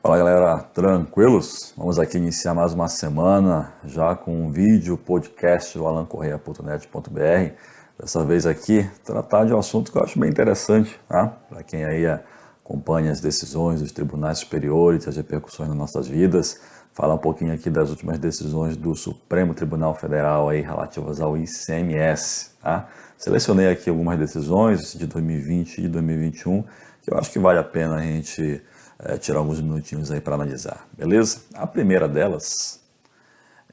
Fala galera, tranquilos? Vamos aqui iniciar mais uma semana já com um vídeo, podcast do alancorreia.net.br. Dessa vez aqui, tratar de um assunto que eu acho bem interessante, tá? Para quem aí acompanha as decisões dos tribunais superiores, as repercussões nas nossas vidas, falar um pouquinho aqui das últimas decisões do Supremo Tribunal Federal aí relativas ao ICMS, tá? Selecionei aqui algumas decisões de 2020 e de 2021 que eu acho que vale a pena a gente tirar alguns minutinhos aí para analisar, beleza? A primeira delas,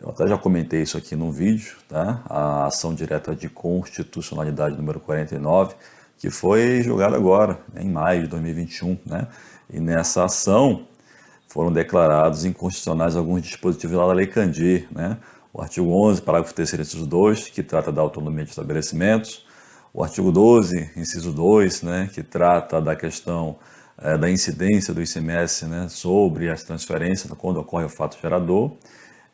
eu até já comentei isso aqui no vídeo, tá? A ação direta de constitucionalidade número 49, que foi julgada agora, em maio de 2021, né? E nessa ação foram declarados inconstitucionais alguns dispositivos lá da Lei Candir, né? O artigo 11, parágrafo 3º, inciso 2, que trata da autonomia de estabelecimentos, o artigo 12, inciso 2, né, que trata da questão da incidência do ICMS, né, sobre as transferências quando ocorre o fato gerador,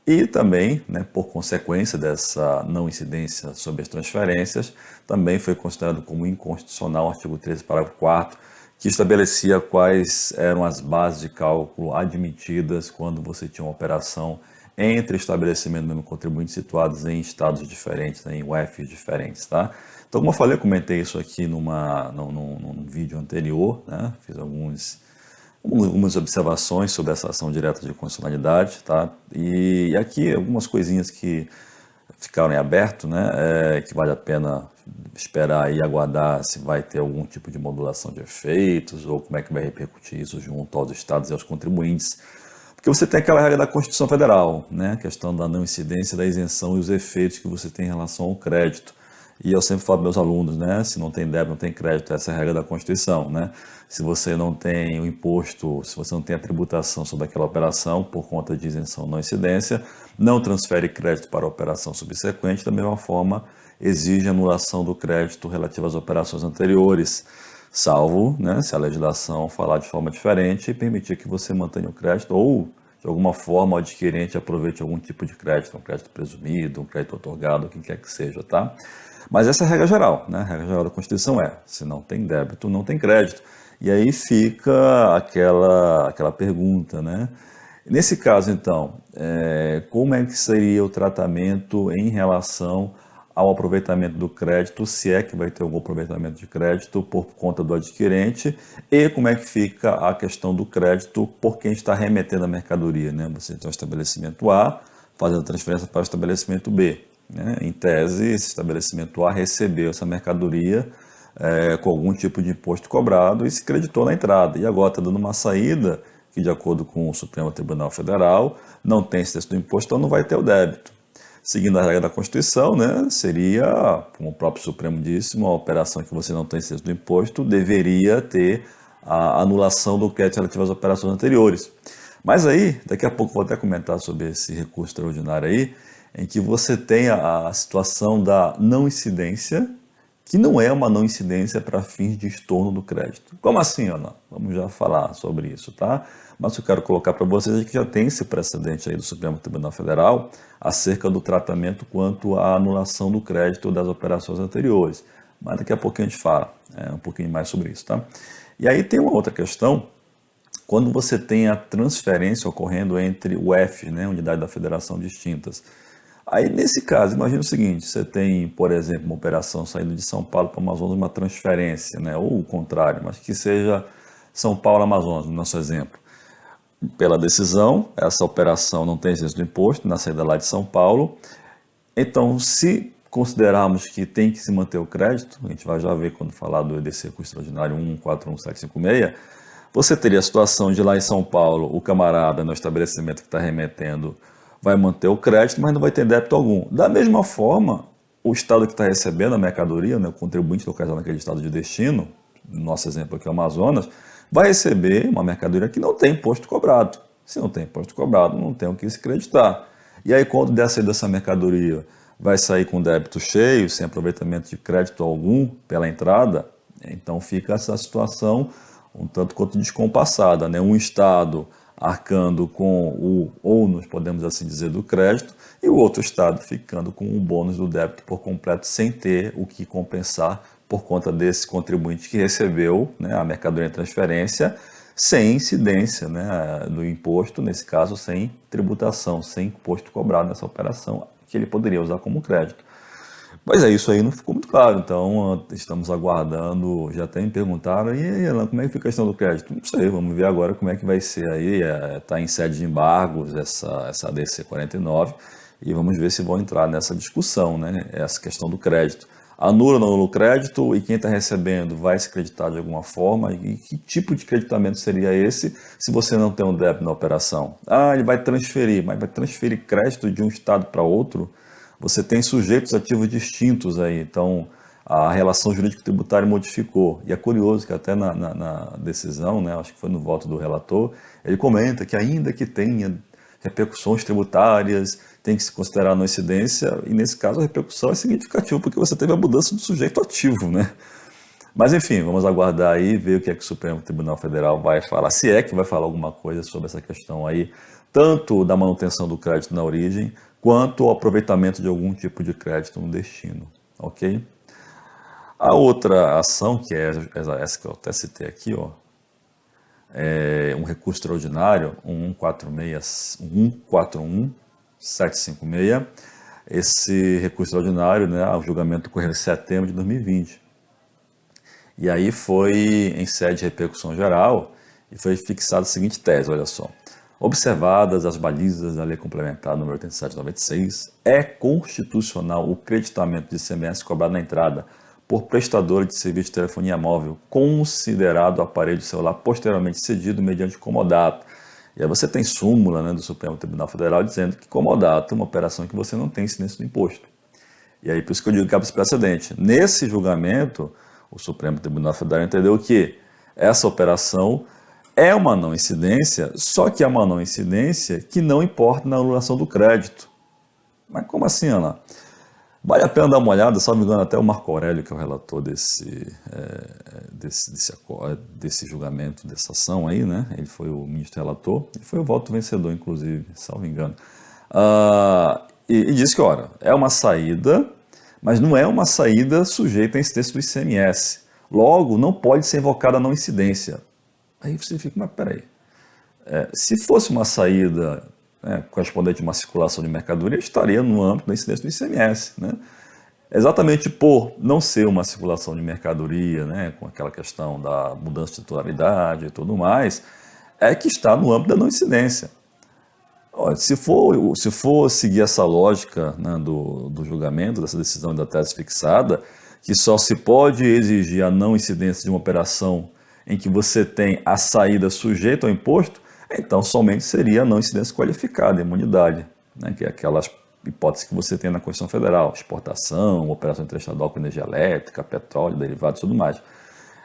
e também, né, por consequência dessa não incidência sobre as transferências, também foi considerado como inconstitucional o artigo 13, parágrafo 4º, que estabelecia quais eram as bases de cálculo admitidas quando você tinha uma operação entre estabelecimentos do mesmo contribuinte situados em estados diferentes, né, em UFs diferentes, tá? Então, como eu falei, eu comentei isso aqui num vídeo anterior, né? Fiz algumas observações sobre essa ação direta de constitucionalidade, tá? E aqui algumas coisinhas que ficaram em aberto, né? Que vale a pena esperar e aguardar se vai ter algum tipo de modulação de efeitos ou como é que vai repercutir isso junto aos estados e aos contribuintes. Porque você tem aquela regra da Constituição Federal, né? A questão da não incidência, da isenção e os efeitos que você tem em relação ao crédito. E eu sempre falo para meus alunos, né? Se não tem débito, não tem crédito, essa é a regra da Constituição, né? Se você não tem o imposto, se você não tem a tributação sobre aquela operação por conta de isenção ou não incidência, não transfere crédito para a operação subsequente, da mesma forma exige anulação do crédito relativo às operações anteriores, salvo, né, se a legislação falar de forma diferente e permitir que você mantenha o crédito ou, de alguma forma, o adquirente aproveite algum tipo de crédito, um crédito presumido, um crédito otorgado, o que quer que seja, tá? Mas essa é a regra geral, né? A regra geral da Constituição é, se não tem débito, não tem crédito. E aí fica aquela pergunta, né? Nesse caso, então, como é que seria o tratamento em relação ao aproveitamento do crédito, se é que vai ter algum aproveitamento de crédito por conta do adquirente, e como é que fica a questão do crédito por quem está remetendo a mercadoria, né? Você tem o estabelecimento A fazendo transferência para o estabelecimento B. Né? Em tese, esse estabelecimento A recebeu essa mercadoria com algum tipo de imposto cobrado e se creditou na entrada. E agora está dando uma saída que, de acordo com o Supremo Tribunal Federal, não tem incidência do imposto, então não vai ter o débito. Seguindo a regra da Constituição, né, seria, como o próprio Supremo disse, uma operação que você não tem incidência do imposto, deveria ter a anulação do crédito relativo às operações anteriores. Mas aí, daqui a pouco vou até comentar sobre esse recurso extraordinário aí, em que você tem a situação da não incidência, que não é uma não incidência para fins de estorno do crédito. Como assim, Ana? Vamos já falar sobre isso, tá? Mas eu quero colocar para vocês que já tem esse precedente aí do Supremo Tribunal Federal acerca do tratamento quanto à anulação do crédito das operações anteriores. Mas daqui a pouquinho a gente fala um pouquinho mais sobre isso, tá? E aí tem uma outra questão, quando você tem a transferência ocorrendo entre UFs, né, unidades da federação distintas. Aí, nesse caso, imagina o seguinte, você tem, por exemplo, uma operação saindo de São Paulo para o Amazonas, uma transferência, né? Ou o contrário, mas que seja São Paulo-Amazonas, no nosso exemplo. Pela decisão, essa operação não tem isenção do imposto, na saída lá de São Paulo. Então, se considerarmos que tem que se manter o crédito, a gente vai já ver quando falar do EDC Recurso Extraordinário 141756, você teria a situação de lá em São Paulo, o camarada no estabelecimento que está remetendo vai manter o crédito, mas não vai ter débito algum. Da mesma forma, o estado que está recebendo a mercadoria, né, o contribuinte localizado naquele estado de destino, no nosso exemplo aqui é o Amazonas, vai receber uma mercadoria que não tem imposto cobrado. Se não tem imposto cobrado, não tem o que se creditar. E aí, quando der saída dessa mercadoria, vai sair com débito cheio, sem aproveitamento de crédito algum pela entrada, então fica essa situação um tanto quanto descompassada, né? Um estado arcando com o ônus, podemos assim dizer, do crédito, e o outro estado ficando com o bônus do débito por completo, sem ter o que compensar por conta desse contribuinte que recebeu, né, a mercadoria em transferência, sem incidência, né, do imposto, nesse caso sem tributação, sem imposto cobrado nessa operação, que ele poderia usar como crédito. Mas isso aí não ficou muito claro, então estamos aguardando, já até me perguntaram, e aí, Alan, como é que fica a questão do crédito? Não sei, vamos ver agora como é que vai ser aí, está em sede de embargos essa ADC 49, e vamos ver se vão entrar nessa discussão, né, essa questão do crédito. Anula ou não anula o crédito, e quem está recebendo vai se creditar de alguma forma, e que tipo de creditamento seria esse se você não tem um débito na operação? Ah, ele vai transferir, mas vai transferir crédito de um estado para outro? Você tem sujeitos ativos distintos aí, então a relação jurídico-tributária modificou. E é curioso que até na decisão, né, acho que foi no voto do relator, ele comenta que ainda que tenha repercussões tributárias, tem que se considerar a não incidência, e nesse caso a repercussão é significativa, porque você teve a mudança do sujeito ativo, né? Mas enfim, vamos aguardar aí, ver o que é que o Supremo Tribunal Federal vai falar, se é que vai falar alguma coisa sobre essa questão aí, tanto da manutenção do crédito na origem, quanto o aproveitamento de algum tipo de crédito no destino, ok? A outra ação, que é essa que eu até citei aqui, ó, é um recurso extraordinário, 141.756. Esse recurso extraordinário, né, o julgamento ocorreu em setembro de 2020. E aí foi em sede de repercussão geral e foi fixada a seguinte tese, olha só. Observadas as balizas da Lei Complementar número 87/96, é constitucional o creditamento de ICMS cobrado na entrada por prestador de serviço de telefonia móvel, considerado aparelho celular posteriormente cedido mediante comodato. E aí você tem súmula, né, do Supremo Tribunal Federal dizendo que comodato é uma operação em que você não tem incidência do imposto. E aí por isso que eu digo que cabe esse precedente. Nesse julgamento, o Supremo Tribunal Federal entendeu que essa operação é uma não incidência, só que é uma não incidência que não importa na anulação do crédito. Mas como assim, Ana? Vale a pena dar uma olhada, salvo engano, até o Marco Aurélio, que é o relator desse julgamento, dessa ação aí, né? Ele foi o ministro relator, e foi o voto vencedor, inclusive, salvo engano. E diz que, ora, é uma saída, mas não é uma saída sujeita à incidência do ICMS. Logo, não pode ser invocada a não incidência. Aí você fica, mas peraí, se fosse uma saída, né, correspondente a uma circulação de mercadoria, estaria no âmbito da incidência do ICMS, né? Exatamente por não ser uma circulação de mercadoria, né, com aquela questão da mudança de titularidade e tudo mais, é que está no âmbito da não incidência. Olha, se for seguir essa lógica, né, do julgamento, dessa decisão da tese fixada, que só se pode exigir a não incidência de uma operação em que você tem a saída sujeita ao imposto, então somente seria a não incidência qualificada, imunidade, né, que é aquelas hipóteses que você tem na Constituição Federal, exportação, operação interestadual com energia elétrica, petróleo, derivados e tudo mais.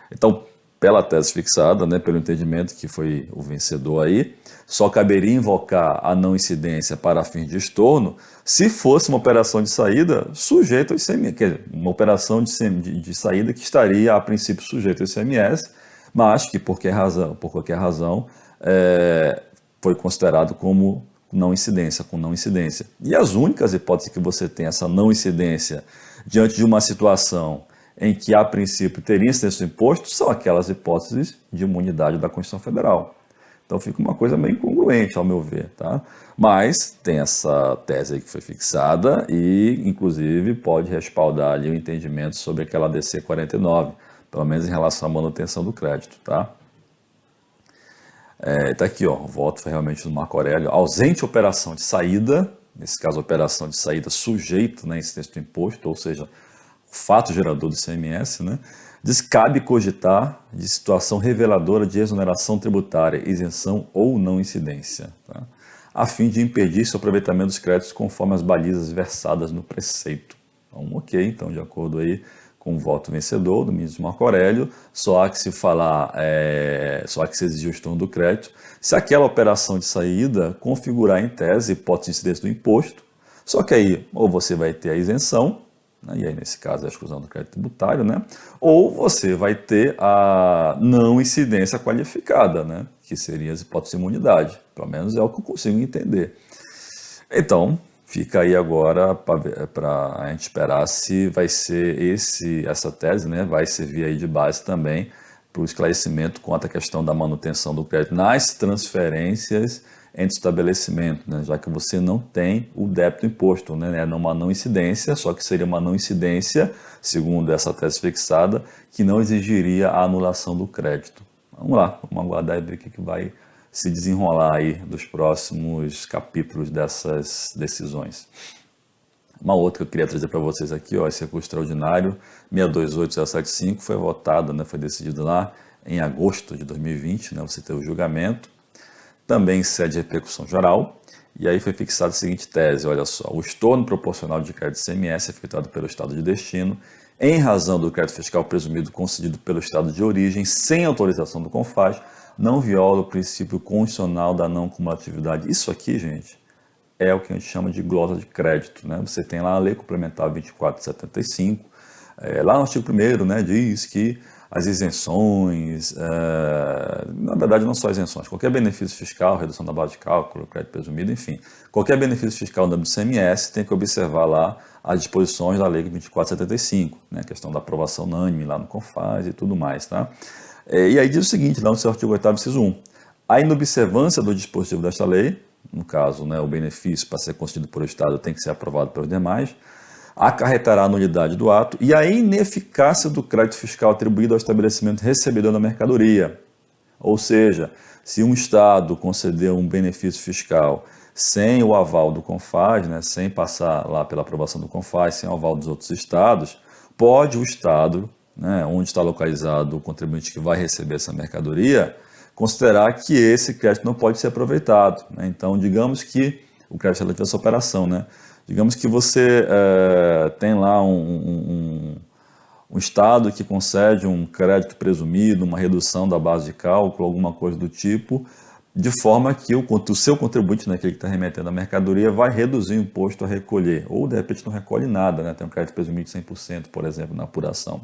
Então, pela tese fixada, né, pelo entendimento que foi o vencedor aí, só caberia invocar a não incidência para fins de estorno se fosse uma operação de saída sujeita ao ICMS, quer dizer, uma operação de saída que estaria, a princípio, sujeita ao ICMS, mas que, por qualquer razão, foi considerado como não incidência, com não incidência. E as únicas hipóteses que você tem essa não incidência diante de uma situação em que, a princípio, teria incidência do imposto, são aquelas hipóteses de imunidade da Constituição Federal. Então fica uma coisa meio incongruente, ao meu ver, tá? Mas tem essa tese aí que foi fixada e, inclusive, pode respaldar ali o entendimento sobre aquela DC 49, pelo menos em relação à manutenção do crédito, tá? Tá aqui, ó, o voto foi realmente do Marco Aurélio. Ausente operação de saída, nesse caso, operação de saída sujeita, né, incidência do imposto, ou seja, o fato gerador do ICMS, né, diz que cabe cogitar de situação reveladora de exoneração tributária, isenção ou não incidência, tá, a fim de impedir o aproveitamento dos créditos conforme as balizas versadas no preceito. Então, ok, então, de acordo aí com o voto vencedor do ministro Marco Aurélio, só há que se falar, só há que se exigir o estorno do crédito, se aquela operação de saída configurar em tese hipótese de incidência do imposto, só que aí ou você vai ter a isenção, né, e aí nesse caso é a exclusão do crédito tributário, né, ou você vai ter a não incidência qualificada, né, que seria as hipóteses de imunidade, pelo menos é o que eu consigo entender. Então, fica aí agora para a gente esperar se vai ser essa tese, né, vai servir aí de base também o esclarecimento quanto à questão da manutenção do crédito nas transferências entre estabelecimento, né? Já que você não tem o débito imposto, né? É uma não incidência, só que seria uma não incidência, segundo essa tese fixada, que não exigiria a anulação do crédito. Vamos lá, vamos aguardar e ver o que vai se desenrolar aí dos próximos capítulos dessas decisões. Uma outra que eu queria trazer para vocês aqui, ó, esse recurso extraordinário 628075 foi votado, né, foi decidido lá em agosto de 2020, né, você teve o julgamento, também em sede de repercussão geral, e aí foi fixada a seguinte tese, olha só, o estorno proporcional de crédito CMS efetuado pelo Estado de destino, em razão do crédito fiscal presumido concedido pelo Estado de origem, sem autorização do CONFAZ, não viola o princípio constitucional da não cumulatividade. Isso aqui, gente, é o que a gente chama de glosa de crédito, né? Você tem lá a Lei Complementar 2475, lá no artigo 1º, né, diz que as isenções, na verdade não só isenções, qualquer benefício fiscal, redução da base de cálculo, crédito presumido, enfim, qualquer benefício fiscal no âmbito do CMS tem que observar lá as disposições da Lei 2475, né, questão da aprovação unânime lá no CONFAZ e tudo mais, tá? E aí diz o seguinte, lá no seu artigo 8º, inciso 1, a inobservância do dispositivo desta lei, no caso, né, o benefício para ser concedido por o Estado tem que ser aprovado pelos demais, acarretará a nulidade do ato e a ineficácia do crédito fiscal atribuído ao estabelecimento recebedor da mercadoria. Ou seja, se um Estado conceder um benefício fiscal sem o aval do CONFAZ, né, sem passar lá pela aprovação do CONFAZ, sem o aval dos outros Estados, pode o Estado, né, onde está localizado o contribuinte que vai receber essa mercadoria, considerar que esse crédito não pode ser aproveitado, né? Então, digamos que o crédito relativo a essa operação, né? Digamos que você tem lá um Estado que concede um crédito presumido, uma redução da base de cálculo, alguma coisa do tipo, de forma que o seu contribuinte, né, aquele que está remetendo a mercadoria, vai reduzir o imposto a recolher, ou de repente não recolhe nada, né? Tem um crédito presumido de 100%, por exemplo, na apuração.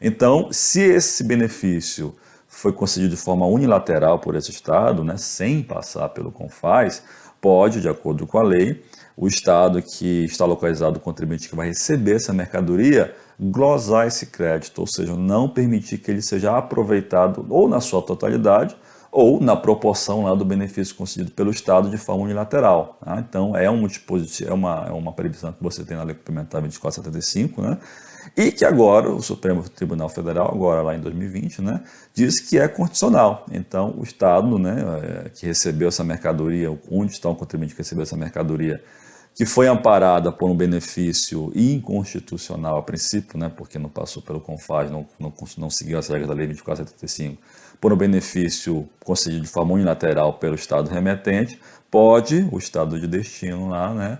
Então, se esse benefício foi concedido de forma unilateral por esse Estado, né, sem passar pelo CONFAZ, pode, de acordo com a lei, o Estado que está localizado, o contribuinte que vai receber essa mercadoria, glosar esse crédito, ou seja, não permitir que ele seja aproveitado ou na sua totalidade ou na proporção lá do benefício concedido pelo Estado de forma unilateral. Tá? Então, é um dispositivo, é uma previsão que você tem na Lei Complementar 2475, né? E que agora o Supremo Tribunal Federal, agora lá em 2020, né, diz que é constitucional. Então, o Estado, né, que recebeu essa mercadoria, onde está o contribuinte que recebeu essa mercadoria, que foi amparada por um benefício inconstitucional a princípio, né, porque não passou pelo CONFAZ, não seguiu as regras da Lei 2475, por um benefício concedido de forma unilateral pelo Estado remetente, pode o Estado de destino lá, né,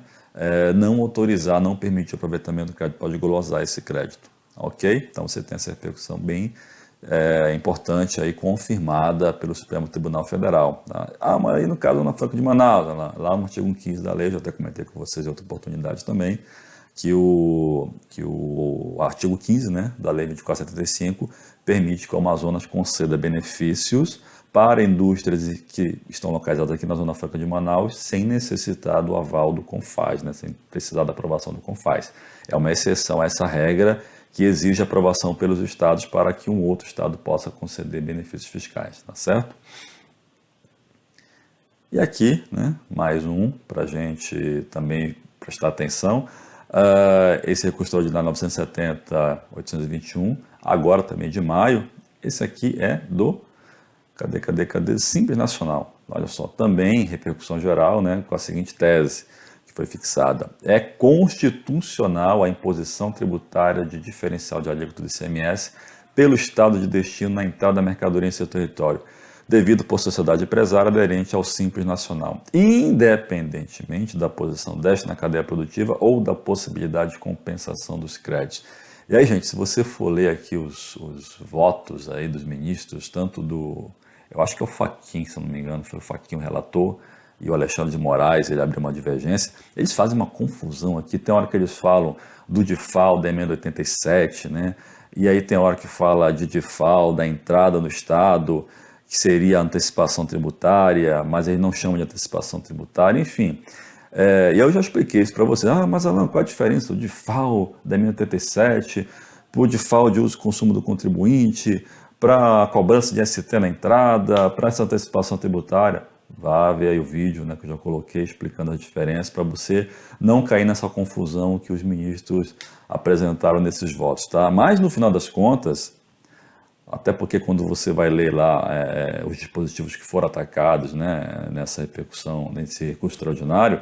não autorizar, não permitir o aproveitamento do crédito, pode glosar esse crédito, ok? Então você tem essa repercussão bem importante aí, confirmada pelo Supremo Tribunal Federal. Tá? Mas aí no caso na Franca de Manaus, lá no artigo 15 da lei, já até comentei com vocês em outra oportunidade também, que o artigo 15, né, da lei 2475 permite que o Amazonas conceda benefícios para indústrias que estão localizadas aqui na Zona Franca de Manaus, sem necessitar do aval do CONFAZ, né, sem precisar da aprovação do CONFAZ. É uma exceção a essa regra que exige aprovação pelos estados para que um outro estado possa conceder benefícios fiscais, tá certo? E aqui, né, mais um para a gente também prestar atenção, esse recurso extraordinário 970-821, agora também de maio, esse aqui é do Cadê? Simples Nacional. Olha só, também repercussão geral, né, com a seguinte tese que foi fixada. É constitucional a imposição tributária de diferencial de alíquota do ICMS pelo Estado de destino na entrada da mercadoria em seu território, devido por sociedade empresária aderente ao Simples Nacional, independentemente da posição desta na cadeia produtiva ou da possibilidade de compensação dos créditos. E aí, gente, se você for ler aqui os votos aí dos ministros, tanto eu acho que é o Fachin, se eu não me engano, foi o Fachin o relator, e o Alexandre de Moraes, ele abriu uma divergência, eles fazem uma confusão aqui, tem hora que eles falam do DIFAL da emenda 87, né? E aí tem hora que fala de DIFAL da entrada no Estado, que seria a antecipação tributária, mas eles não chamam de antecipação tributária, enfim. E eu já expliquei isso para vocês. Mas Alan, qual a diferença do DIFAL da emenda 87 para o DIFAL de uso e consumo do contribuinte, para cobrança de ST na entrada, para essa antecipação tributária, vá ver aí o vídeo, né, que eu já coloquei explicando as diferenças para você não cair nessa confusão que os ministros apresentaram nesses votos, tá? Mas no final das contas, até porque quando você vai ler lá os dispositivos que foram atacados, né, nessa repercussão, nesse recurso extraordinário,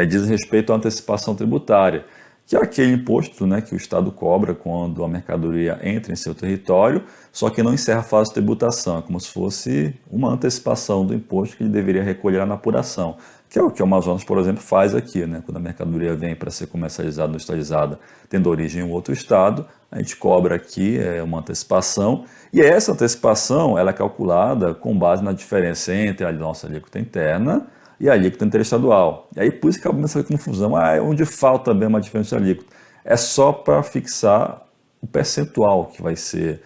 diz respeito à antecipação tributária, que é aquele imposto, né, que o Estado cobra quando a mercadoria entra em seu território, só que não encerra a fase de tributação, é como se fosse uma antecipação do imposto que ele deveria recolher na apuração, que é o que o Amazonas, por exemplo, faz aqui, né, quando a mercadoria vem para ser comercializada ou industrializada, tendo origem em um outro estado, a gente cobra aqui uma antecipação, e essa antecipação ela é calculada com base na diferença entre a nossa alíquota interna e a alíquota interestadual. E aí por isso que acaba essa confusão, onde falta também uma diferença de alíquota. É só para fixar o percentual que vai ser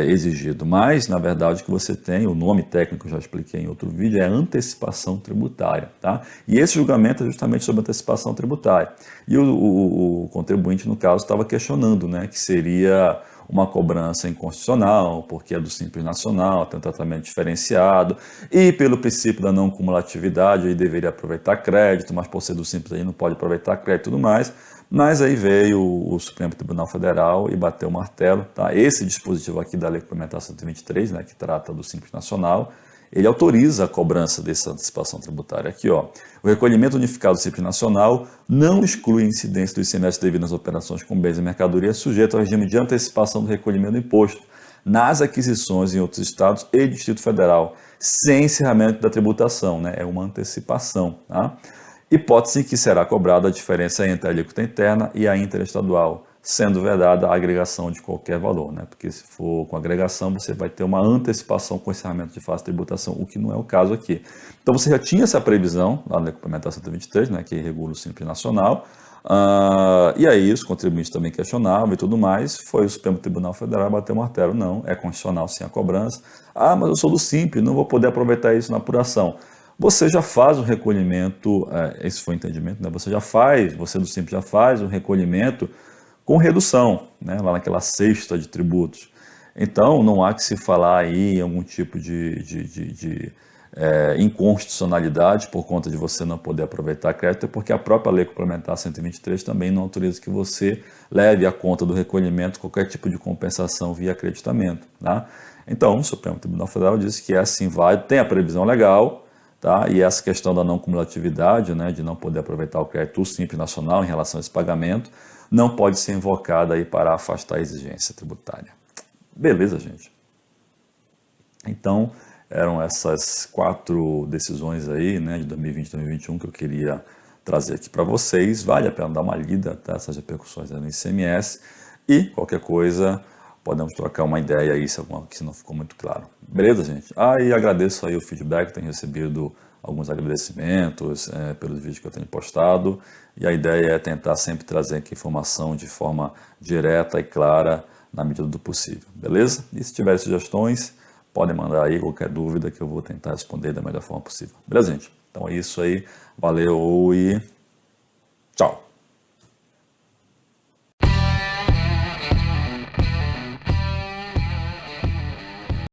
exigido, mas na verdade o que você tem, o nome técnico eu já expliquei em outro vídeo, é antecipação tributária, tá? E esse julgamento é justamente sobre antecipação tributária. E o contribuinte, no caso, estava questionando, né, que seria uma cobrança inconstitucional, porque é do Simples Nacional, tem um tratamento diferenciado, e pelo princípio da não cumulatividade, ele deveria aproveitar crédito, mas por ser do Simples aí não pode aproveitar crédito e tudo mais. Mas aí veio o Supremo Tribunal Federal e bateu o martelo, tá? Esse dispositivo aqui da Lei Complementar 123, né, que trata do Simples Nacional, ele autoriza a cobrança dessa antecipação tributária. Aqui, ó, o recolhimento unificado do Simples Nacional não exclui a incidência do ICMS devido nas operações com bens e mercadorias sujeito ao regime de antecipação do recolhimento do imposto nas aquisições em outros estados e Distrito Federal, sem encerramento da tributação, né? É uma antecipação, tá? Hipótese que será cobrada a diferença entre a alíquota interna e a interestadual, sendo vedada a agregação de qualquer valor, né? Porque se for com agregação, você vai ter uma antecipação com encerramento de fase de tributação, o que não é o caso aqui. Então você já tinha essa previsão lá na Lei Complementar 123, né, que regula o Simples Nacional, e aí os contribuintes também questionavam e tudo mais, foi o Supremo Tribunal Federal bater o martelo, não, é constitucional sim a cobrança. Ah, mas eu sou do Simples, não vou poder aproveitar isso na apuração. Você já faz o recolhimento, esse foi o entendimento, né? Você do Simples já faz o recolhimento com redução, né? Lá naquela cesta de tributos. Então, não há que se falar aí em algum tipo de inconstitucionalidade por conta de você não poder aproveitar crédito, porque a própria Lei Complementar 123 também não autoriza que você leve à conta do recolhimento qualquer tipo de compensação via acreditamento, tá? Então, o Supremo Tribunal Federal disse que é assim válido, tem a previsão legal, tá? E essa questão da não cumulatividade, né, de não poder aproveitar o crédito Simples Nacional em relação a esse pagamento, não pode ser invocada aí para afastar a exigência tributária. Beleza, gente? Então, eram essas 4 decisões aí, né, de 2020 e 2021 que eu queria trazer aqui para vocês. Vale a pena dar uma lida, tá? Essas repercussões no ICMS. E qualquer coisa, podemos trocar uma ideia aí se não ficou muito claro. Beleza, gente? E agradeço aí o feedback, tenho recebido alguns agradecimentos pelos vídeos que eu tenho postado. E a ideia é tentar sempre trazer aqui informação de forma direta e clara na medida do possível. Beleza? E se tiver sugestões, podem mandar aí qualquer dúvida que eu vou tentar responder da melhor forma possível. Beleza, gente? Então é isso aí. Valeu e tchau!